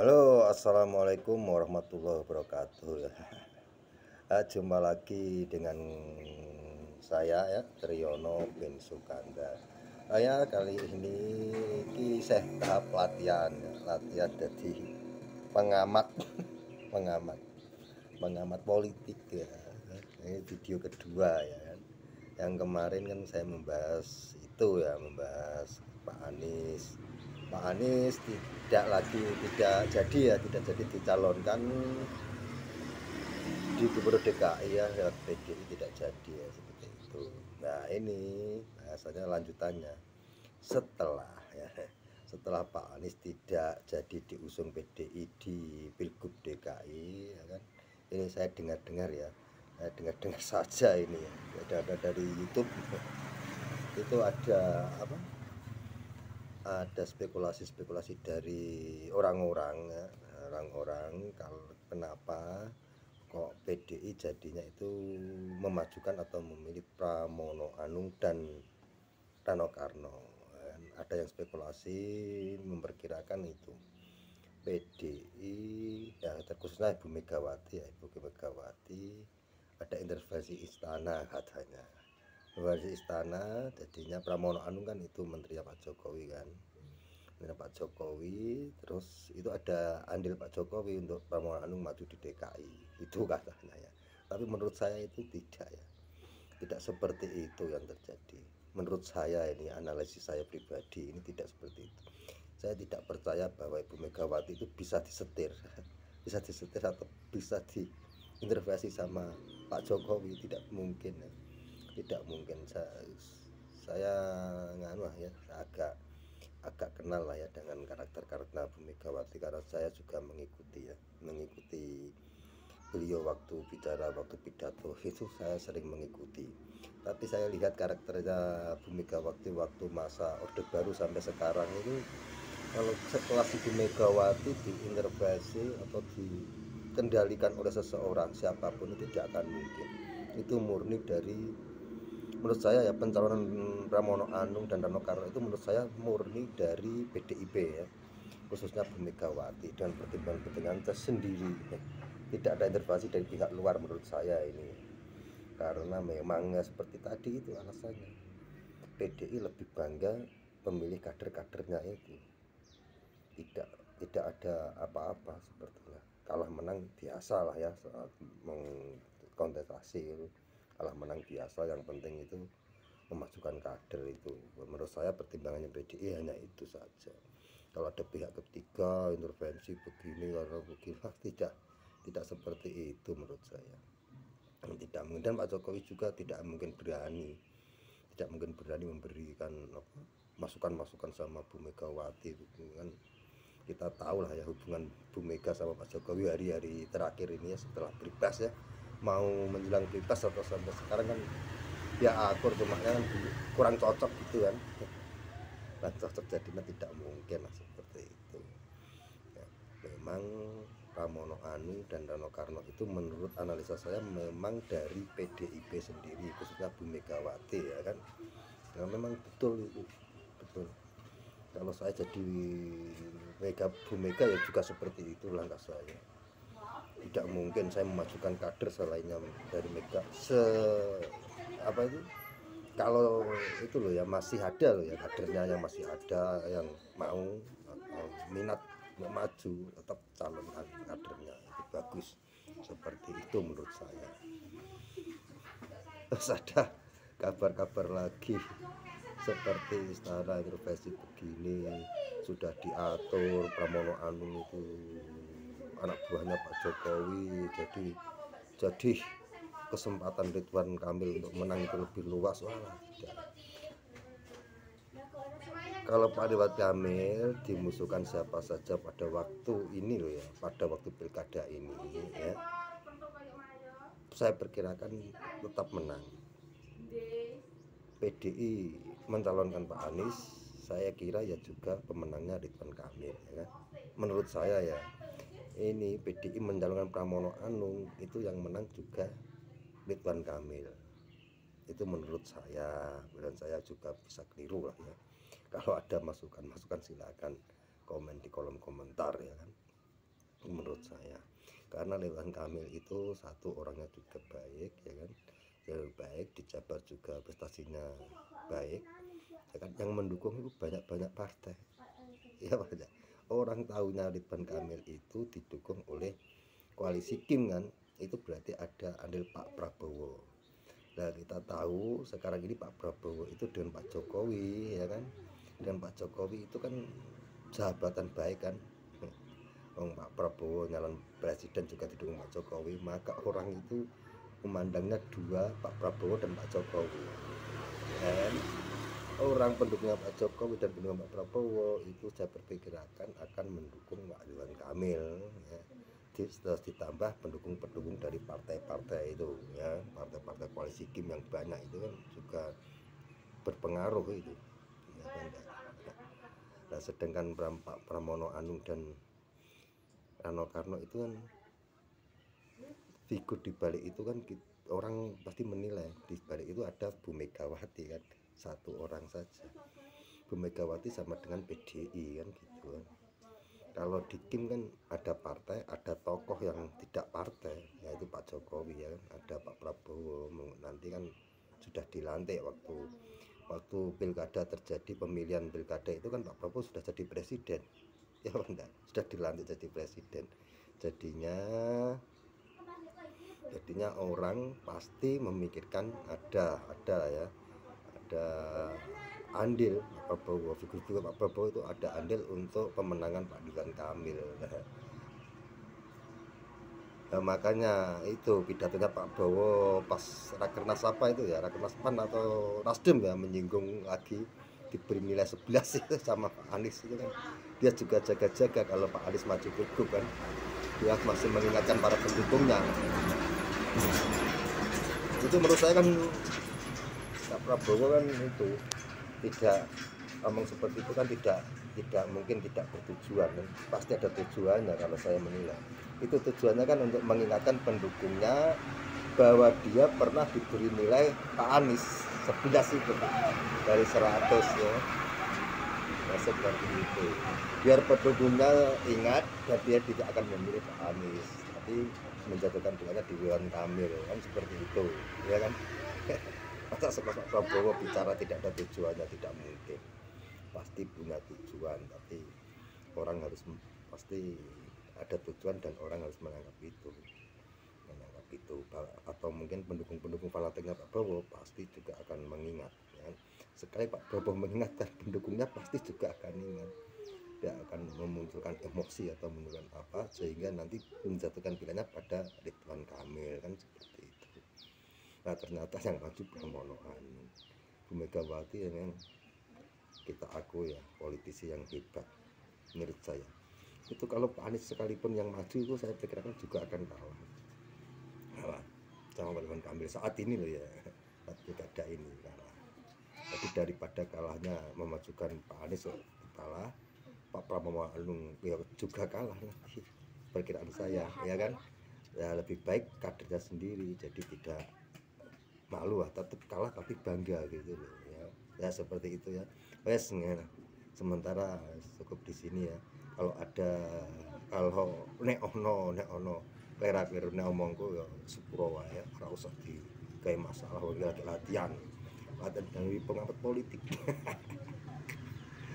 Halo, assalamualaikum warahmatullahi wabarakatuh. Jumpa lagi dengan saya ya, Triyono bin Sukanda. Saya kali ini saya tahap latihan, latihan jadi pengamat, pengamat politik ya. Ini video kedua ya kan. Yang kemarin kan saya membahas itu ya, membahas Pak Anies. Pak Anies tidak jadi dicalonkan di Gubernur DKI ya, lewat PDI tidak jadi ya, seperti itu. Nah ini bahasanya lanjutannya setelah Pak Anies tidak jadi diusung PDI di Pilgub DKI ya kan. Ini saya dengar-dengar ya, saya dengar-dengar saja ini ya, dari YouTube itu ada apa, ada spekulasi dari orang-orang ya, kalau kenapa kok PDI jadinya itu memajukan atau memilih Pramono Anung dan Rano Karno. Ada yang spekulasi memperkirakan itu PDI ya, terkhususnya Ibu Megawati ya, Ibu Megawati ada intervensi istana katanya. Intervensi istana jadinya Pramono Anung kan itu menterinya Pak Jokowi kan. Pak Jokowi, terus itu ada andil Pak Jokowi untuk Pramono Anung maju di DKI, itu katanya ya. Tapi menurut saya itu tidak ya, tidak seperti itu yang terjadi. Menurut saya, ini analisis saya pribadi, ini tidak seperti itu. Saya tidak percaya bahwa Ibu Megawati itu bisa disetir bisa disetir atau bisa diintervensi sama Pak Jokowi, tidak mungkin ya. Tidak mungkin. Saya nganu ya, agak kenal lah ya dengan karakter Bu Megawati, karena saya juga mengikuti beliau waktu bicara, waktu pidato itu saya sering mengikuti. Tapi saya lihat karakternya Bu Megawati waktu masa Orde Baru sampai sekarang itu, kalau setelah Bu Megawati diintervensi atau dikendalikan oleh seseorang siapapun itu tidak akan mungkin. Itu murni dari, menurut saya ya, pencalonan Pramono Anung dan Rano Karno itu menurut saya murni dari PDIP ya, khususnya Bu Megawati, dan pertimbangan-pertimbangan tersendiri ya. Tidak ada intervensi dari pihak luar menurut saya ini, karena memang ya, seperti tadi itu alasannya, PDI lebih bangga pemilih kader-kadernya itu, tidak tidak ada apa-apa sepertinya. Kalah menang biasa lah ya, saat mengkontestasi itu kalah menang biasa, yang penting itu memajukan kader. Itu menurut saya pertimbangannya PDI hanya itu saja. Kalau ada pihak ketiga intervensi begini karena begini, tidak seperti itu menurut saya. Tidak mungkin, dan Pak Jokowi juga tidak mungkin berani memberikan masukan-masukan sama Bu Megawati kan. Kita tahu lah ya hubungan Bu Mega sama Pak Jokowi hari-hari terakhir ini ya, setelah Pilpres ya, mau menjelang Pilpres atau sampai sekarang kan ya akur, cuma kan kurang cocok gitu kan. Kurang cocok, jadinya tidak mungkin lah seperti itu ya. Memang Pramono Anung dan Rano Karno itu menurut analisa saya memang dari PDIP sendiri, khususnya Bu Megawati ya kan. Ya memang betul itu, betul. Kalau saya jadi Bu Mega ya juga seperti itu langkah saya. Tidak mungkin saya memajukan kader selainnya dari Mega. Apa itu, kalau itu loh ya, masih ada loh ya kadernya, yang masih ada yang mau minat mau maju, tetap calonkan kadernya, itu bagus. Seperti itu menurut saya. Terus ada kabar-kabar lagi seperti istana intervensi begini, sudah diatur Pramono Anung itu anak buahnya Pak Jokowi, jadi kesempatan Ridwan Kamil untuk menang itu lebih luas. Wah, tidak. Kalau Pak Ridwan Kamil dimusuhkan siapa saja pada waktu ini loh ya, pada waktu pilkada ini ya, saya perkirakan tetap menang. PDI mencalonkan Pak Anies, saya kira ya juga pemenangnya Ridwan Kamil ya. Menurut saya ya, ini PDI mencalonkan Pramono Anung, itu yang menang juga Ridwan Kamil. Itu menurut saya, dan saya juga bisa keliru lah ya. Kalau ada masukan silakan komen di kolom komentar ya kan. menurut saya. Karena Ridwan Kamil itu satu, orangnya juga baik ya kan, baik, di Jabar juga prestasinya baik ya kan. Yang mendukung itu banyak partai ya, banyak orang tahunya Ridwan Kamil itu didukung oleh koalisi Kim kan, itu berarti ada andil Pak Prabowo. Nah kita tahu sekarang ini Pak Prabowo itu dengan Pak Jokowi ya kan, dan Pak Jokowi itu kan sahabatan baik kan. Pak Prabowo nyalon presiden juga didukung Pak Jokowi, maka orang itu memandangnya dua, Pak Prabowo dan Pak Jokowi. Dan orang pendukungnya Pak Jokowi dan pendukung Pak Prabowo itu saya perkirakan akan mendukung Pak Ridwan Kamil ya. Terus ditambah pendukung-pendukung dari partai-partai itu ya, partai-partai koalisi Kim yang banyak itu kan juga berpengaruh itu ya kan. Nah, sedangkan Pak Pramono Anung dan Rano Karno itu kan figur di balik itu kan, orang pasti menilai di balik itu ada Bu Megawati kan, satu orang saja. Bu Megawati sama dengan PDI kan gitu kan. Kalau di Kim kan ada partai, ada tokoh yang tidak partai, yaitu Pak Jokowi ya kan, ada Pak Prabowo. Nanti kan sudah dilantik waktu pilkada terjadi, pemilihan pilkada itu kan Pak Prabowo sudah jadi presiden ya enggak, sudah dilantik jadi presiden. Jadinya orang pasti memikirkan ada ya, ada andil Pak Prabowo, figur Pak Prabowo itu ada andil untuk pemenangan Pak Ridwan Kamil. Nah, makanya itu pidatonya Pak Prabowo pas Rakernas apa itu ya, Rakernas PAN atau Nasdem ya, menyinggung lagi diberi nilai 11 itu sama Pak Anies itu kan. Dia juga jaga-jaga kalau Pak Anies maju pilgub kan, dia masih mengingatkan para pendukungnya. Itu menurut saya kan Pak Prabowo kan itu tidak ngomong seperti itu kan, tidak mungkin tidak bertujuan kan? Pasti ada tujuannya kalau saya menilai. Itu tujuannya kan untuk mengingatkan pendukungnya bahwa dia pernah diberi nilai Pak Anies 11 itu Pak, dari 100 ya. Nah, seperti itu. Biar pendukungnya ingat dan dia tidak akan memilih Pak Anies, tapi menjatuhkan pilihannya di Ridwan Kamil kan, seperti itu ya kan. Masa Pak Prabowo bicara tidak ada tujuannya, tidak mungkin, pasti punya tujuan, tapi orang harus pasti ada tujuan dan orang harus menganggap itu atau mungkin pendukung fanatiknya Pak Prabowo pasti juga akan mengingat ya. Sekali Pak Prabowo mengingatkan, pendukungnya pasti juga akan ingat, dia akan memunculkan emosi atau menunjukkan apa sehingga nanti menjatuhkan pilihannya pada Ridwan Kamil kan, seperti itu. Nah ternyata yang maju Pramono Anung. Bu Megawati memang kita akui ya, politisi yang hebat menurut saya. Itu kalau Pak Anies sekalipun yang maju itu saya pikirkan juga akan kalah sama Ridwan Kamil saat ini loh ya, saat pilkada ini kalah. Tapi daripada kalahnya memajukan Pak Anies kalah, Pak Pramono Anung ya juga kalah nanti, perkiraan saya ya kan. Ya lebih baik kadernya sendiri, jadi tidak malu lah, tetap kalah tapi bangga gitu loh ya. Ya seperti itu ya. Wes sementara cukup di sini ya. Kalau nek ono kira-kira nek omongku ya sepuro wae, ora usah di kayak masalah latihan dari pengamat politik.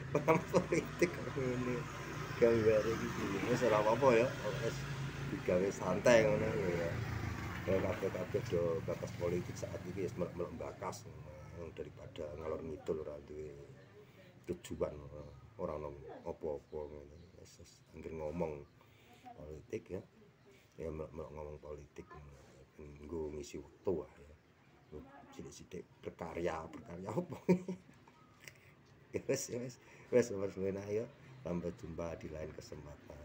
Pengamat politik ini gambar gitu. Wis ora apa-apa ya. Wis digawe santai ngono ya. Kabeh do bakas politik saat ini melok bakas daripada ngalor ngidul ora duwe tujuan, ora ono apa-apa ngono. Wis anggere ngomong politik ya melok ngomong politik nggo ngisi wektu ya. Sithik-sithik berkarya apa. Wes sampai ya. Sampai jumpa di lain kesempatan.